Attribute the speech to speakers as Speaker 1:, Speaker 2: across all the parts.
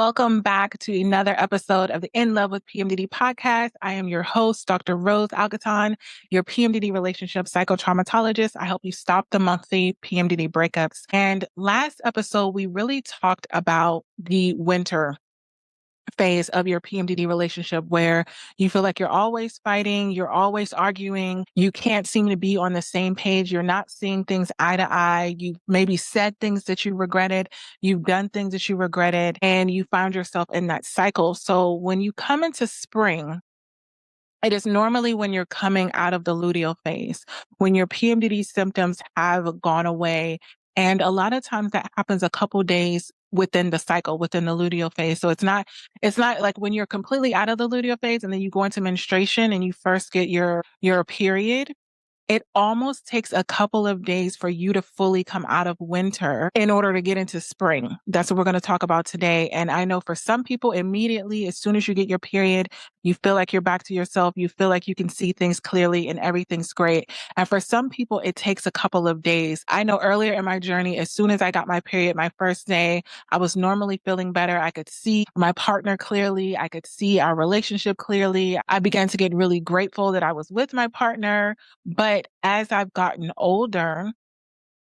Speaker 1: Welcome back to another episode of the In Love with PMDD podcast. I am your host, Dr. Rose Algaton, your PMDD relationship psychotraumatologist. I help you stop the monthly PMDD breakups. And last episode, we really talked about the winter phase of your PMDD relationship where you feel like you're always fighting, you're always arguing, you can't seem to be on the same page, you're not seeing things eye to eye, you maybe said things that you regretted, you've done things that you regretted, and you found yourself in that cycle. So when you come into spring, it is normally when you're coming out of the luteal phase, when your PMDD symptoms have gone away. And a lot of times that happens a couple days within the cycle, within the luteal phase. So it's not like when you're completely out of the luteal phase and then you go into menstruation and you first get your period. It almost takes a couple of days for you to fully come out of winter in order to get into spring. That's what we're going to talk about today. And I know for some people, immediately, as soon as you get your period, you feel like you're back to yourself. You feel like you can see things clearly and everything's great. And for some people, it takes a couple of days. I know earlier in my journey, as soon as I got my period, my first day, I was normally feeling better. I could see my partner clearly. I could see our relationship clearly. I began to get really grateful that I was with my partner. But as I've gotten older,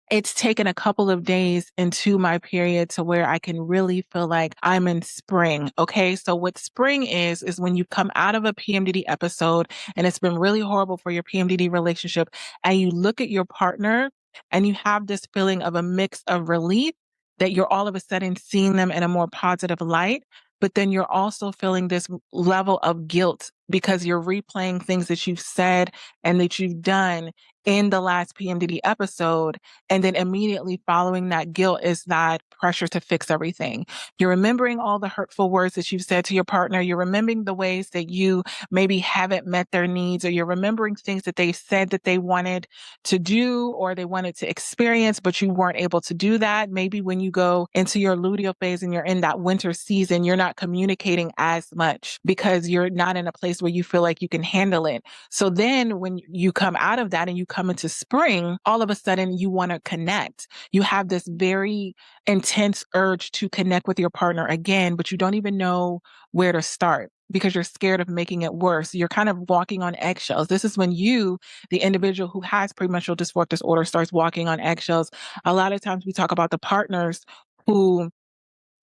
Speaker 1: it's taken a couple of days into my period to where I can really feel like I'm in spring. Okay. So what spring is when you come out of a PMDD episode and it's been really horrible for your PMDD relationship and you look at your partner and you have this feeling of a mix of relief that you're all of a sudden seeing them in a more positive light. But then you're also feeling this level of guilt because you're replaying things that you've said and that you've done in the last PMDD episode. And then immediately following that guilt is that pressure to fix everything. You're remembering all the hurtful words that you've said to your partner. You're remembering the ways that you maybe haven't met their needs, or you're remembering things that they said that they wanted to do or they wanted to experience, but you weren't able to do that. Maybe when you go into your luteal phase and you're in that winter season, you're not communicating as much because you're not in a place where you feel like you can handle it. So then when you come out of that and you come into spring, all of a sudden you want to connect. You have this very intense urge to connect with your partner again, but you don't even know where to start because you're scared of making it worse. You're kind of walking on eggshells. This is when you, the individual who has premenstrual dysphoric disorder, starts walking on eggshells. A lot of times we talk about the partners who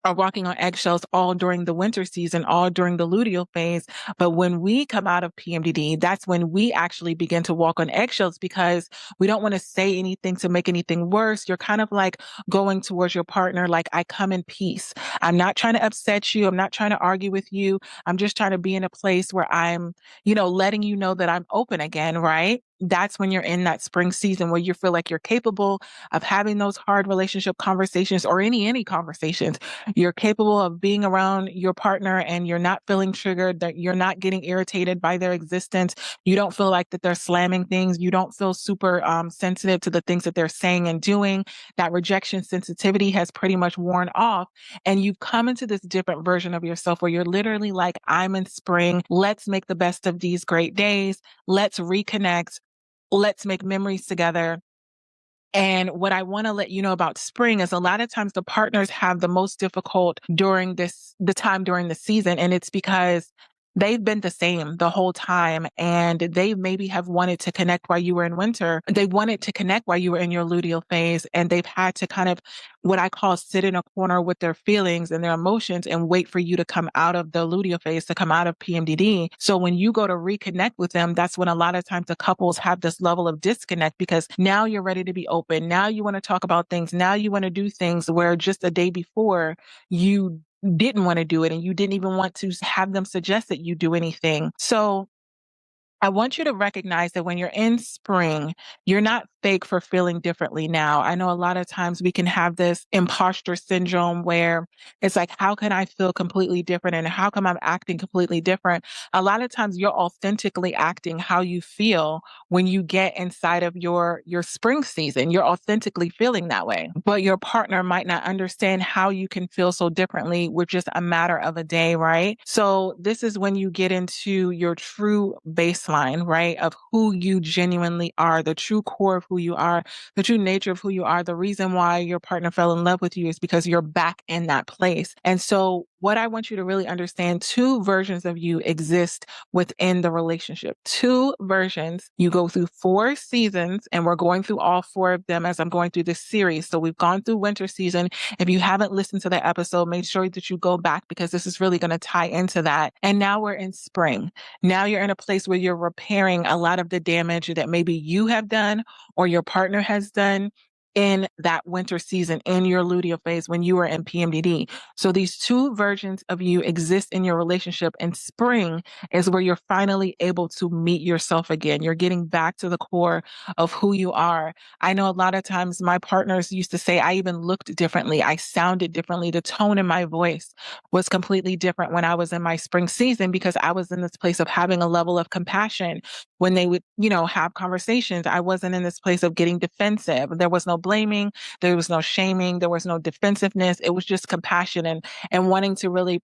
Speaker 1: are walking on eggshells all during the winter season, all during the luteal phase. But when we come out of PMDD, that's when we actually begin to walk on eggshells because we don't want to say anything to make anything worse. You're kind of like going towards your partner, like, I come in peace. I'm not trying to upset you. I'm not trying to argue with you. I'm just trying to be in a place where I'm, letting you know that I'm open again, right? That's when you're in that spring season where you feel like you're capable of having those hard relationship conversations or any conversations. You're capable of being around your partner and you're not feeling triggered, that you're not getting irritated by their existence. You don't feel like that they're slamming things. You don't feel super sensitive to the things that they're saying and doing. That rejection sensitivity has pretty much worn off. And you've come into this different version of yourself where you're literally like, I'm in spring. Let's make the best of these great days. Let's reconnect. Let's make memories together. And what I want to let you know about spring is a lot of times the partners have the most difficult during the time during the season. And it's because they've been the same the whole time. And they maybe have wanted to connect while you were in winter. They wanted to connect while you were in your luteal phase. And they've had to kind of what I call sit in a corner with their feelings and their emotions and wait for you to come out of the luteal phase, to come out of PMDD. So when you go to reconnect with them, that's when a lot of times the couples have this level of disconnect because now you're ready to be open. Now you want to talk about things. Now you want to do things where just a day before you didn't want to do it and you didn't even want to have them suggest that you do anything. So I want you to recognize that when you're in spring, you're not fake for feeling differently now. I know a lot of times we can have this imposter syndrome where it's like, how can I feel completely different? And how come I'm acting completely different? A lot of times you're authentically acting how you feel when you get inside of your spring season. You're authentically feeling that way, but your partner might not understand how you can feel so differently with just a matter of a day, right? So this is when you get into your true baseline, right? Of who you genuinely are, the true core of who you are, the true nature of who you are. The reason why your partner fell in love with you is because you're back in that place. And so what I want you to really understand, two versions of you exist within the relationship. Two versions. You go through 4 seasons, and we're going through all 4 of them as I'm going through this series. So we've gone through winter season. If you haven't listened to that episode, make sure that you go back because this is really going to tie into that. And now we're in spring. Now you're in a place where you're repairing a lot of the damage that maybe you have done or your partner has done in that winter season, in your luteal phase when you were in PMDD. So these two versions of you exist in your relationship, and spring is where you're finally able to meet yourself again. You're getting back to the core of who you are. I know a lot of times my partners used to say I even looked differently. I sounded differently. The tone in my voice was completely different when I was in my spring season because I was in this place of having a level of compassion. When they would, have conversations, I wasn't in this place of getting defensive. There was no blaming. There was no shaming. There was no defensiveness. It was just compassion and wanting to really,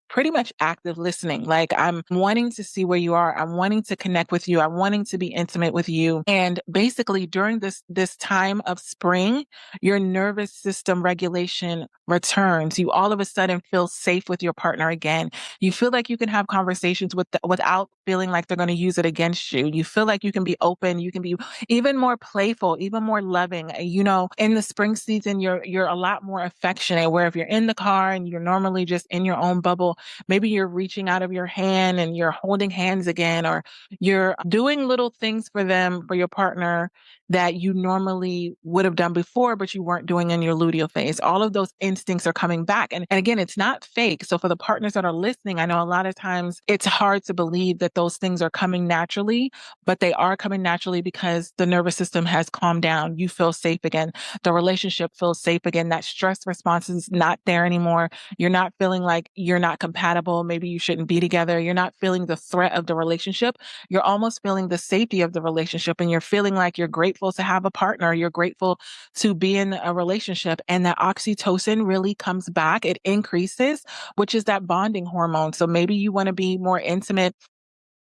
Speaker 1: pretty much active listening. Like, I'm wanting to see where you are. I'm wanting to connect with you. I'm wanting to be intimate with you. And basically during this time of spring, your nervous system regulation returns. You all of a sudden feel safe with your partner again. You feel like you can have conversations without feeling like they're going to use it against you. You feel like you can be open. You can be even more playful, even more loving. In the spring season, you're a lot more affectionate, where if you're in the car and you're normally just in your own bubble, maybe you're reaching out of your hand and you're holding hands again, or you're doing little things for them, for your partner, that you normally would have done before, but you weren't doing in your luteal phase. All of those instincts are coming back. And again, it's not fake. So for the partners that are listening, I know a lot of times it's hard to believe that those things are coming naturally, but they are coming naturally because the nervous system has calmed down. You feel safe again. The relationship feels safe again. That stress response is not there anymore. You're not feeling like you're not compatible. Maybe you shouldn't be together. You're not feeling the threat of the relationship. You're almost feeling the safety of the relationship, and you're feeling like you're grateful to have a partner. You're grateful to be in a relationship, and that oxytocin really comes back. It increases, which is that bonding hormone. So maybe you want to be more intimate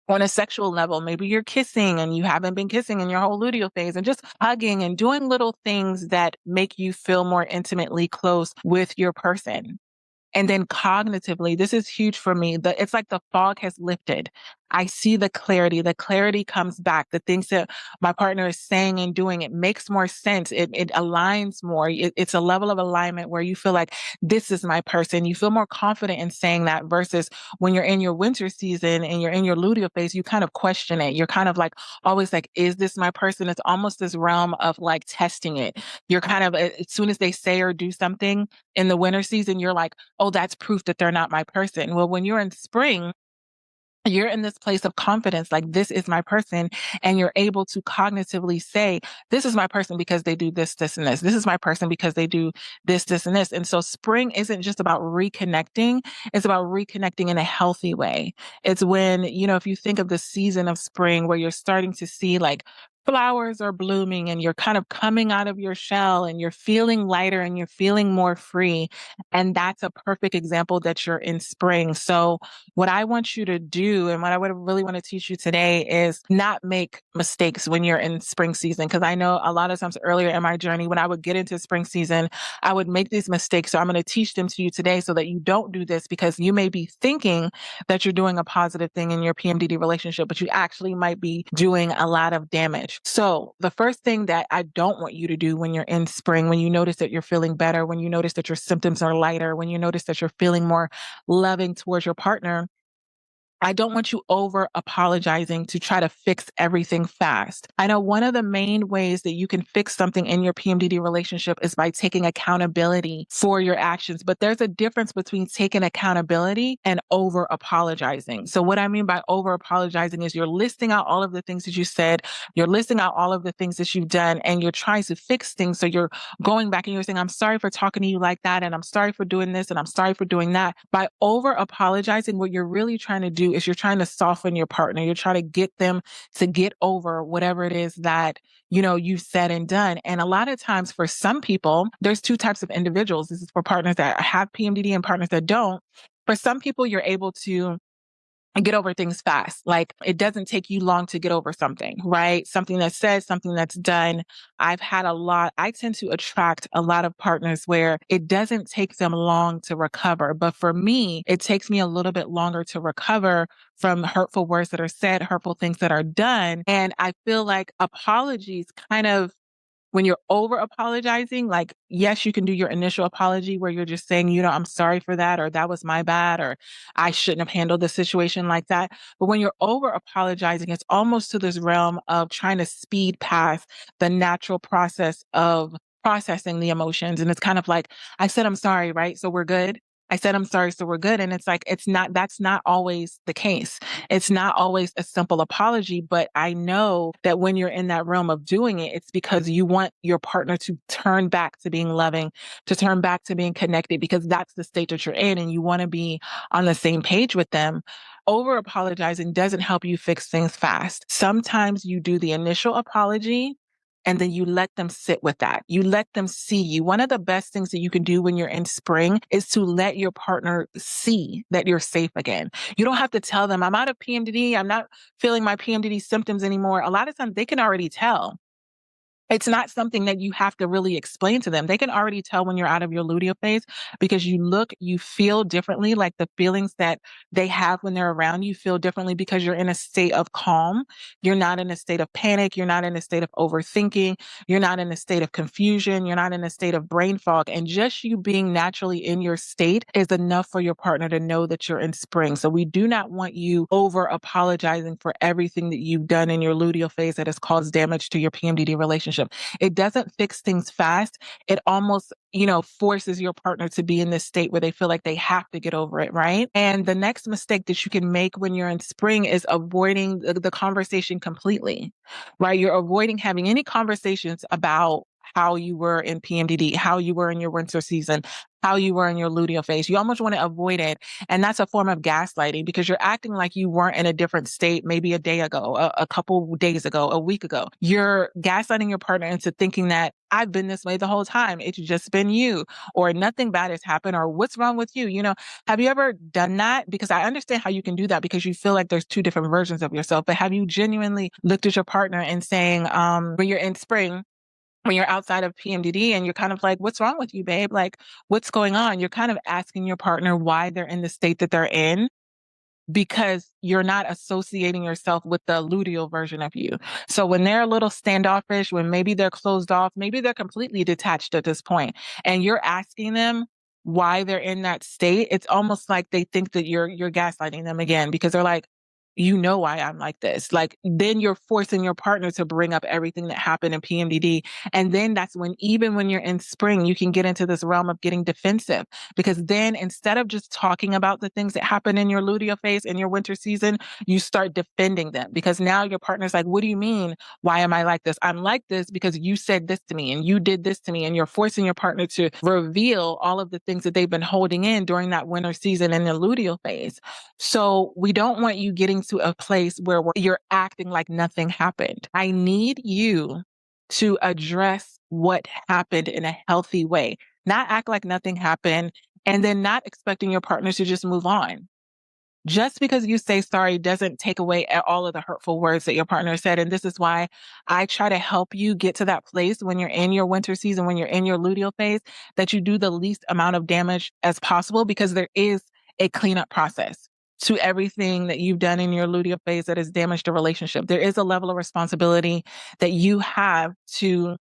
Speaker 1: on a sexual level. Maybe you're kissing and you haven't been kissing in your whole luteal phase, and just hugging and doing little things that make you feel more intimately close with your person. And then cognitively, this is huge for me. It's like the fog has lifted. I see the clarity. The clarity comes back. The things that my partner is saying and doing, it makes more sense. It aligns more. It's a level of alignment where you feel like this is my person. You feel more confident in saying that versus when you're in your winter season and you're in your luteal phase, you kind of question it. You're kind of like always like, is this my person? It's almost this realm of like testing it. You're kind of, as soon as they say or do something in the winter season, you're like, oh, that's proof that they're not my person. Well, when you're in spring, you're in this place of confidence, like this is my person. And you're able to cognitively say, this is my person because they do this, this, and this. This is my person because they do this, this, and this. And so spring isn't just about reconnecting. It's about reconnecting in a healthy way. It's when, if you think of the season of spring where you're starting to see like flowers are blooming and you're kind of coming out of your shell and you're feeling lighter and you're feeling more free. And that's a perfect example that you're in spring. So what I want you to do and what I would really want to teach you today is not make mistakes when you're in spring season. Because I know a lot of times earlier in my journey, when I would get into spring season, I would make these mistakes. So I'm going to teach them to you today so that you don't do this, because you may be thinking that you're doing a positive thing in your PMDD relationship, but you actually might be doing a lot of damage. So the first thing that I don't want you to do when you're in spring, when you notice that you're feeling better, when you notice that your symptoms are lighter, when you notice that you're feeling more loving towards your partner, I don't want you over apologizing to try to fix everything fast. I know one of the main ways that you can fix something in your PMDD relationship is by taking accountability for your actions. But there's a difference between taking accountability and over apologizing. So what I mean by over apologizing is you're listing out all of the things that you said, you're listing out all of the things that you've done, and you're trying to fix things. So you're going back and you're saying, I'm sorry for talking to you like that, and I'm sorry for doing this, and I'm sorry for doing that. By over apologizing, what you're really trying to do is you're trying to soften your partner. You're trying to get them to get over whatever it is that, you've said and done. And a lot of times for some people, there's 2 types of individuals. This is for partners that have PMDD and partners that don't. For some people, you're able to get over things fast. Like it doesn't take you long to get over something, right? Something that's said, something that's done. I tend to attract a lot of partners where it doesn't take them long to recover. But for me, it takes me a little bit longer to recover from hurtful words that are said, hurtful things that are done. And I feel like apologies kind of when you're over apologizing, like, yes, you can do your initial apology where you're just saying, I'm sorry for that, or that was my bad, or I shouldn't have handled the situation like that. But when you're over apologizing, it's almost to this realm of trying to speed past the natural process of processing the emotions. And it's kind of like, I said, I'm sorry, right? So we're good. I said, I'm sorry. So we're good. And it's like, that's not always the case. It's not always a simple apology, but I know that when you're in that realm of doing it, it's because you want your partner to turn back to being loving, to turn back to being connected, because that's the state that you're in and you want to be on the same page with them. Over apologizing doesn't help you fix things fast. Sometimes you do the initial apology and then you let them sit with that. You let them see you. One of the best things that you can do when you're in spring is to let your partner see that you're safe again. You don't have to tell them, I'm out of PMDD. I'm not feeling my PMDD symptoms anymore. A lot of times they can already tell. It's not something that you have to really explain to them. They can already tell when you're out of your luteal phase because you feel differently, like the feelings that they have when they're around you feel differently because you're in a state of calm. You're not in a state of panic. You're not in a state of overthinking. You're not in a state of confusion. You're not in a state of brain fog. And just you being naturally in your state is enough for your partner to know that you're in spring. So we do not want you over apologizing for everything that you've done in your luteal phase that has caused damage to your PMDD relationship. It doesn't fix things fast. It almost, forces your partner to be in this state where they feel like they have to get over it, right? And the next mistake that you can make when you're in spring is avoiding the conversation completely, right? You're avoiding having any conversations about how you were in PMDD, how you were in your winter season, how you were in your luteal phase. You almost want to avoid it. And that's a form of gaslighting because you're acting like you weren't in a different state maybe a day ago, a couple days ago, a week ago. You're gaslighting your partner into thinking that I've been this way the whole time. It's just been you, or nothing bad has happened, or what's wrong with you? Have you ever done that? Because I understand how you can do that because you feel like there's two different versions of yourself. But have you genuinely looked at your partner and saying, when you're in spring, when you're outside of PMDD and you're kind of like, what's wrong with you, babe? Like, what's going on? You're kind of asking your partner why they're in the state that they're in because you're not associating yourself with the luteal version of you. So when they're a little standoffish, when maybe they're closed off, maybe they're completely detached at this point, and you're asking them why they're in that state, it's almost like they think that you're gaslighting them again because they're like, why I'm like this. Like, then you're forcing your partner to bring up everything that happened in PMDD. And then that's when, even when you're in spring, you can get into this realm of getting defensive because then instead of just talking about the things that happen in your luteal phase in your winter season, you start defending them because now your partner's like, what do you mean? Why am I like this? I'm like this because you said this to me and you did this to me. And you're forcing your partner to reveal all of the things that they've been holding in during that winter season in the luteal phase. So we don't want you getting to a place where you're acting like nothing happened. I need you to address what happened in a healthy way, not act like nothing happened, and then not expecting your partner to just move on. Just because you say sorry doesn't take away all of the hurtful words that your partner said. And this is why I try to help you get to that place when you're in your winter season, when you're in your luteal phase, that you do the least amount of damage as possible because there is a cleanup process to everything that you've done in your luteal phase that has damaged the relationship. There is a level of responsibility that you have to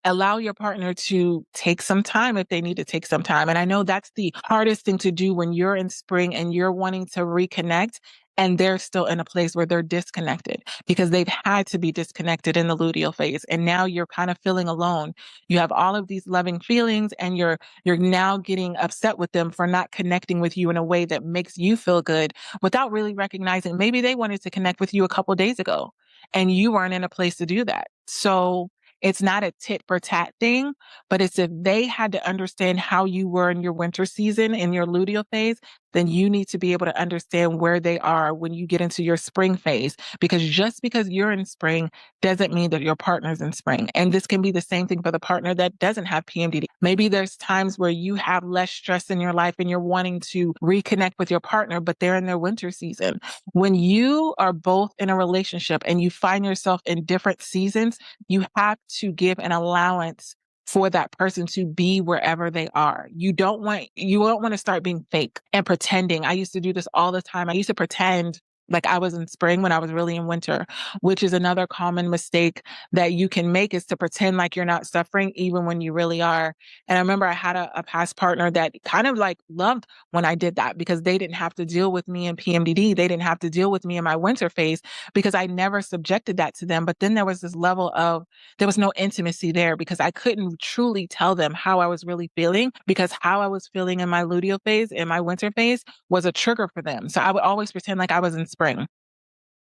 Speaker 1: allow your partner to take some time if they need to take some time. And I know that's the hardest thing to do when you're in spring and you're wanting to reconnect and they're still in a place where they're disconnected because they've had to be disconnected in the luteal phase. And now you're kind of feeling alone. You have all of these loving feelings and you're now getting upset with them for not connecting with you in a way that makes you feel good without really recognizing maybe they wanted to connect with you a couple of days ago and you weren't in a place to do that. So it's not a tit for tat thing, but it's if they had to understand how you were in your winter season, in your luteal phase, then you need to be able to understand where they are when you get into your spring phase. Because just because you're in spring doesn't mean that your partner's in spring. And this can be the same thing for the partner that doesn't have PMDD. Maybe there's times where you have less stress in your life and you're wanting to reconnect with your partner, but they're in their winter season. When you are both in a relationship and you find yourself in different seasons, you have to give an allowance for that person to be wherever they are. You don't want to start being fake and pretending. I used to do this all the time. I used to pretend like I was in spring when I was really in winter, which is another common mistake that you can make, is to pretend like you're not suffering even when you really are. And I remember I had a past partner that kind of like loved when I did that, because they didn't have to deal with me in PMDD. They didn't have to deal with me in my winter phase because I never subjected that to them. But then there was this level of, there was no intimacy there because I couldn't truly tell them how I was really feeling, because how I was feeling in my luteal phase, in my winter phase, was a trigger for them. So I would always pretend like I was in spring.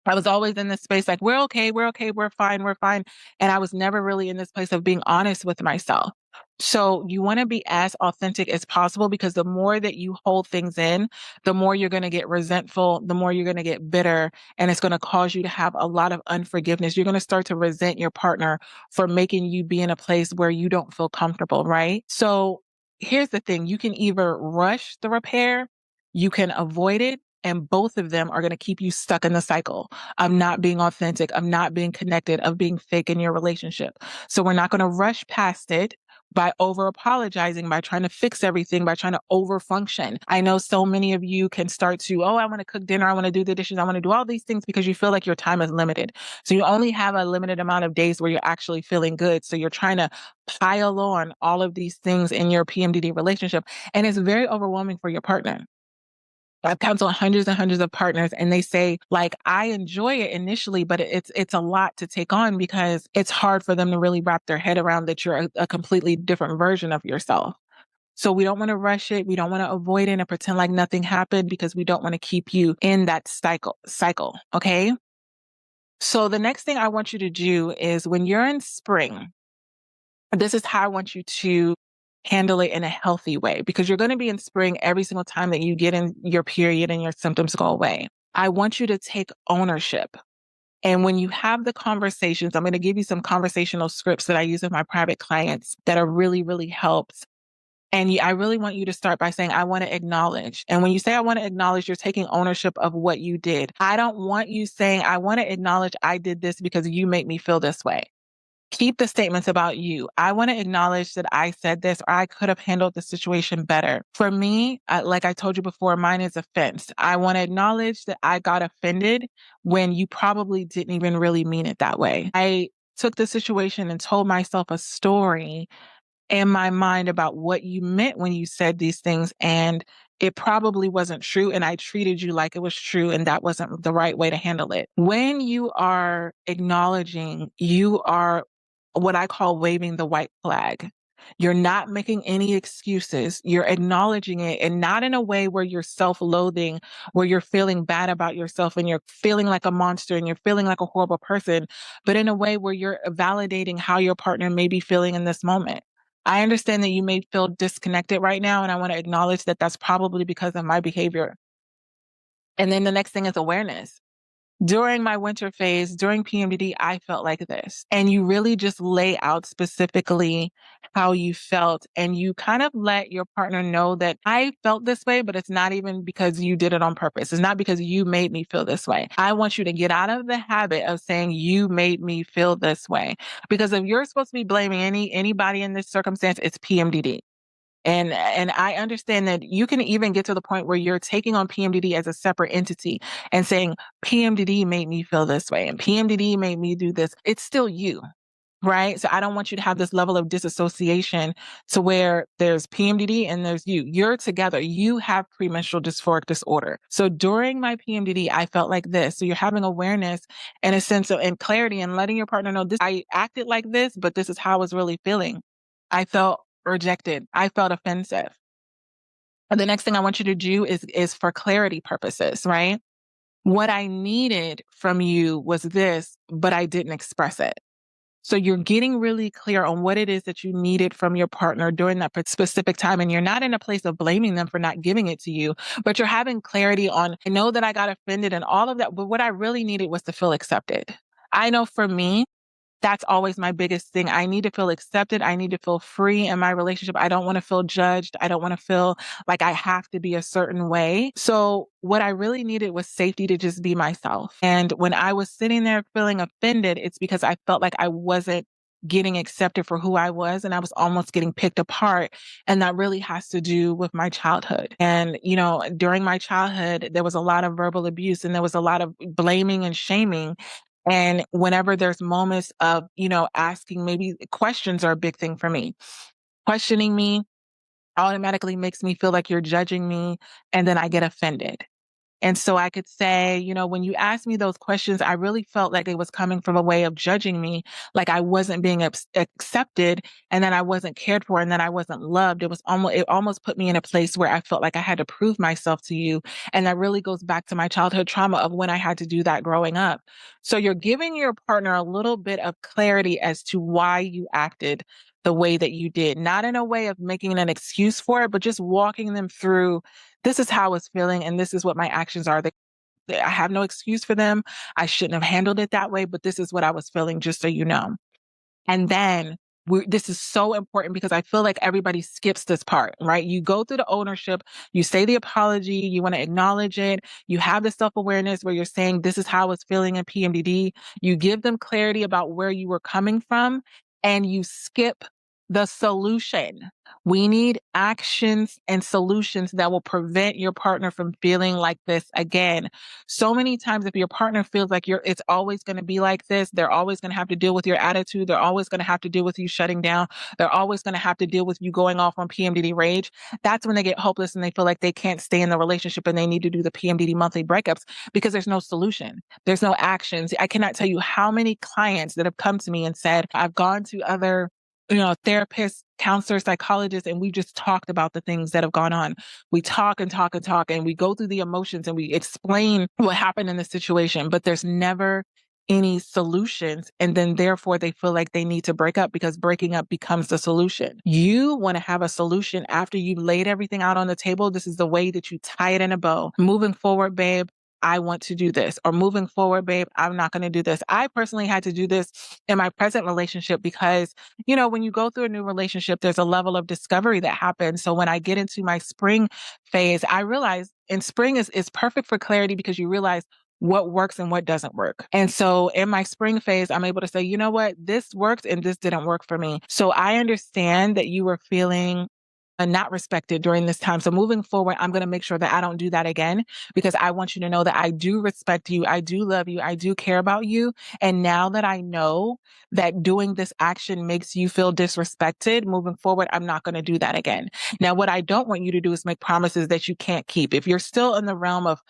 Speaker 1: I was always in this space like, we're okay, we're fine, we're fine. And I was never really in this place of being honest with myself. So you want to be as authentic as possible, because the more that you hold things in, the more you're going to get resentful, the more you're going to get bitter, and it's going to cause you to have a lot of unforgiveness. You're going to start to resent your partner for making you be in a place where you don't feel comfortable, right? So here's the thing. You can either rush the repair, you can avoid it, and both of them are going to keep you stuck in the cycle of not being authentic, of not being connected, of being fake in your relationship. So we're not going to rush past it by over apologizing, by trying to fix everything, by trying to over function. I know so many of you can start to, oh, I want to cook dinner, I want to do the dishes, I want to do all these things, because you feel like your time is limited. So you only have a limited amount of days where you're actually feeling good. So you're trying to pile on all of these things in your PMDD relationship. And it's very overwhelming for your partner. I've counseled hundreds and hundreds of partners, and they say, like, I enjoy it initially, but it's a lot to take on, because it's hard for them to really wrap their head around that you're a completely different version of yourself. So we don't want to rush it. We don't want to avoid it and pretend like nothing happened, because we don't want to keep you in that cycle. Okay. So the next thing I want you to do is, when you're in spring, this is how I want you to handle it in a healthy way, because you're going to be in spring every single time that you get in your period and your symptoms go away. I want you to take ownership. And when you have the conversations, I'm going to give you some conversational scripts that I use with my private clients that are really, really helps. And I really want you to start by saying, I want to acknowledge. And when you say, I want to acknowledge, you're taking ownership of what you did. I don't want you saying, I want to acknowledge I did this because you make me feel this way. Keep the statements about you. I want to acknowledge that I said this, or I could have handled the situation better. For me, like I told you before, mine is offense. I want to acknowledge that I got offended when you probably didn't even really mean it that way. I took the situation and told myself a story in my mind about what you meant when you said these things, and it probably wasn't true, and I treated you like it was true, and that wasn't the right way to handle it. When you are acknowledging, you are what I call waving the white flag. You're not making any excuses. You're acknowledging it, and not in a way where you're self-loathing, where you're feeling bad about yourself and you're feeling like a monster and you're feeling like a horrible person, but in a way where you're validating how your partner may be feeling in this moment. I understand that you may feel disconnected right now, and I want to acknowledge that that's probably because of my behavior. And then the next thing is awareness. During my winter phase, during PMDD, I felt like this. And you really just lay out specifically how you felt, and you kind of let your partner know that I felt this way, but it's not even because you did it on purpose. It's not because you made me feel this way. I want you to get out of the habit of saying you made me feel this way. Because if you're supposed to be blaming anybody in this circumstance, it's PMDD. And I understand that you can even get to the point where you're taking on PMDD as a separate entity and saying, PMDD made me feel this way and PMDD made me do this. It's still you, right? So I don't want you to have this level of disassociation to where there's PMDD and there's you. You're together. You have premenstrual dysphoric disorder. So during my PMDD, I felt like this. So you're having awareness and a sense of and clarity, and letting your partner know this. I acted like this, but this is how I was really feeling. I felt rejected. I felt offensive. And the next thing I want you to do is for clarity purposes, right? What I needed from you was this, but I didn't express it. So you're getting really clear on what it is that you needed from your partner during that specific time. And you're not in a place of blaming them for not giving it to you, but you're having clarity on, I know that I got offended and all of that, but what I really needed was to feel accepted. I know for me, that's always my biggest thing. I need to feel accepted. I need to feel free in my relationship. I don't want to feel judged. I don't want to feel like I have to be a certain way. So what I really needed was safety to just be myself. And when I was sitting there feeling offended, it's because I felt like I wasn't getting accepted for who I was and I was almost getting picked apart. And that really has to do with my childhood. And, during my childhood, there was a lot of verbal abuse and there was a lot of blaming and shaming. And whenever there's moments of, asking, maybe questions are a big thing for me. Questioning me automatically makes me feel like you're judging me. And then I get offended. And so I could say, when you asked me those questions, I really felt like it was coming from a way of judging me, like I wasn't being accepted and then I wasn't cared for and then I wasn't loved. It almost put me in a place where I felt like I had to prove myself to you. And that really goes back to my childhood trauma of when I had to do that growing up. So you're giving your partner a little bit of clarity as to why you acted the way that you did, not in a way of making an excuse for it, but just walking them through, this is how I was feeling and this is what my actions are. I have no excuse for them. I shouldn't have handled it that way, but this is what I was feeling, just so you know. And then this is so important because I feel like everybody skips this part, right? You go through the ownership, you say the apology, you want to acknowledge it. You have the self-awareness where you're saying, this is how I was feeling in PMDD. You give them clarity about where you were coming from and you skip the solution. We need actions and solutions that will prevent your partner from feeling like this again. So many times, if your partner feels like it's always going to be like this, they're always going to have to deal with your attitude. They're always going to have to deal with you shutting down. They're always going to have to deal with you going off on PMDD rage. That's when they get hopeless and they feel like they can't stay in the relationship and they need to do the PMDD monthly breakups because there's no solution. There's no actions. I cannot tell you how many clients that have come to me and said, I've gone to other therapists, counselors, psychologists, and we just talked about the things that have gone on. We talk and talk and talk, and we go through the emotions and we explain what happened in the situation, but there's never any solutions. And then therefore they feel like they need to break up because breaking up becomes the solution. You want to have a solution after you've laid everything out on the table. This is the way that you tie it in a bow. Moving forward, babe, I want to do this. Or moving forward, babe, I'm not going to do this. I personally had to do this in my present relationship because, when you go through a new relationship, there's a level of discovery that happens. So when I get into my spring phase, I realize, and spring is perfect for clarity because you realize what works and what doesn't work. And so in my spring phase, I'm able to say, you know what, this works and this didn't work for me. So I understand that you were feeling not respected during this time. So moving forward, I'm going to make sure that I don't do that again because I want you to know that I do respect you. I do love you. I do care about you. And now that I know that doing this action makes you feel disrespected, moving forward, I'm not going to do that again. Now, what I don't want you to do is make promises that you can't keep. If you're still in the realm of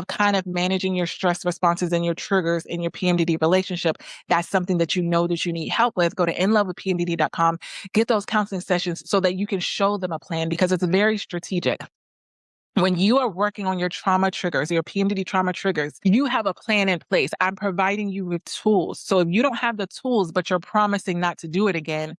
Speaker 1: kind of managing your stress responses and your triggers in your PMDD relationship, that's something that you know that you need help with. Go to inlovewithpmdd.com, get those counseling sessions so that you can show them a plan because it's very strategic. When you are working on your trauma triggers, your PMDD trauma triggers, you have a plan in place. I'm providing you with tools. So if you don't have the tools, but you're promising not to do it again,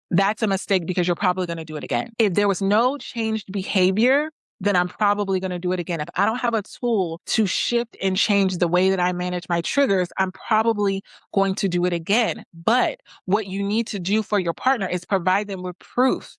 Speaker 1: that's a mistake because you're probably going to do it again. If there was no changed behavior, then I'm probably going to do it again. If I don't have a tool to shift and change the way that I manage my triggers, I'm probably going to do it again. But what you need to do for your partner is provide them with proof.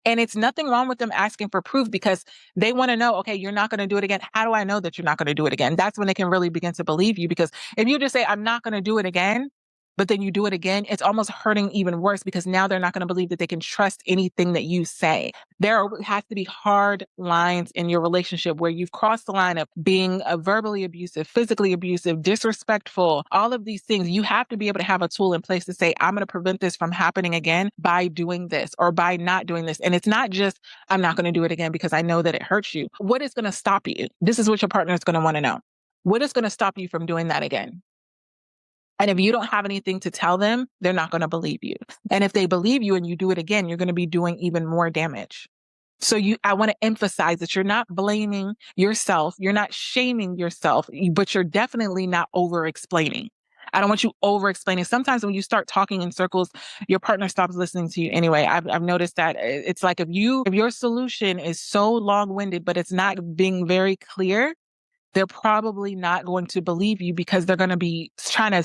Speaker 1: And it's nothing wrong with them asking for proof because they want to know, okay, you're not going to do it again. How do I know that you're not going to do it again? That's when they can really begin to believe you. Because if you just say, I'm not going to do it again, but then you do it again, it's almost hurting even worse because now they're not going to believe that they can trust anything that you say. There has to be hard lines in your relationship where you've crossed the line of being verbally abusive, physically abusive, disrespectful, all of these things. You have to be able to have a tool in place to say, I'm going to prevent this from happening again by doing this or by not doing this. And it's not just, I'm not going to do it again because I know that it hurts you. What is going to stop you? This is what your partner is going to want to know. What is going to stop you from doing that again? And if you don't have anything to tell them, they're not going to believe you. And if they believe you and you do it again, you're going to be doing even more damage. So I want to emphasize that you're not blaming yourself. You're not shaming yourself, but you're definitely not over explaining. I don't want you over explaining. Sometimes when you start talking in circles, your partner stops listening to you anyway. I've noticed that it's like if your solution is so long-winded, but it's not being very clear, they're probably not going to believe you because they're going to be trying to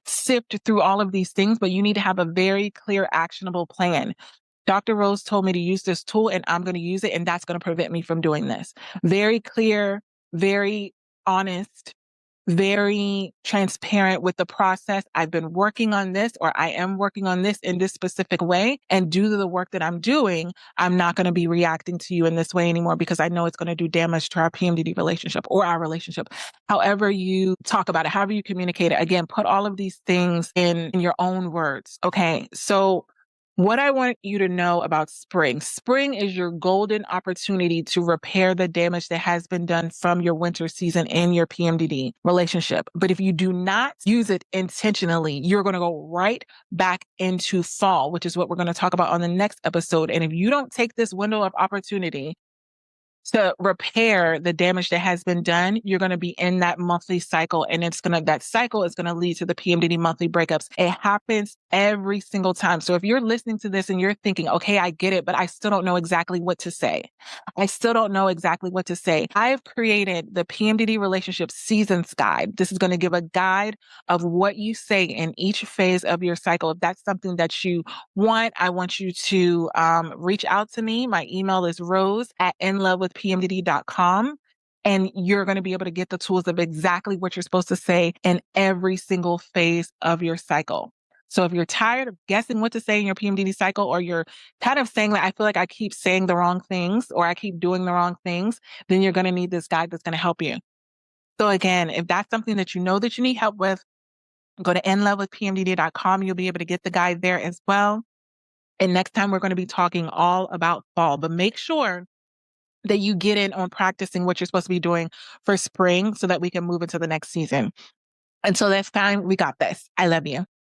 Speaker 1: sift through all of these things, but you need to have a very clear, actionable plan. Dr. Rose told me to use this tool and I'm going to use it, and that's going to prevent me from doing this. Very clear, very honest, very transparent with the process. I've been working on this, or I am working on this in this specific way. And due to the work that I'm doing, I'm not going to be reacting to you in this way anymore because I know it's going to do damage to our PMDD relationship or our relationship. However you talk about it, however you communicate it, again, put all of these things in your own words. Okay. So what I want you to know about spring. Spring is your golden opportunity to repair the damage that has been done from your winter season in your PMDD relationship. But if you do not use it intentionally, you're going to go right back into fall, which is what we're going to talk about on the next episode. And if you don't take this window of opportunity to repair the damage that has been done, you're going to be in that monthly cycle, and that cycle is going to lead to the PMDD monthly breakups. It happens every single time. So if you're listening to this and you're thinking, okay, I get it, but I still don't know exactly what to say. I still don't know exactly what to say. I've created the PMDD relationship seasons guide. This is going to give a guide of what you say in each phase of your cycle. If that's something that you want, I want you to reach out to me. My email is rose@inlovewithpmdd.com. And you're going to be able to get the tools of exactly what you're supposed to say in every single phase of your cycle. So if you're tired of guessing what to say in your PMDD cycle, or you're kind of saying that I feel like I keep saying the wrong things or I keep doing the wrong things, then you're going to need this guide that's going to help you. So again, if that's something that you know that you need help with, go to inlovewithpmdd.com. You'll be able to get the guide there as well. And next time we're going to be talking all about fall, but make sure that you get in on practicing what you're supposed to be doing for spring so that we can move into the next season. Until next time, we got this. I love you.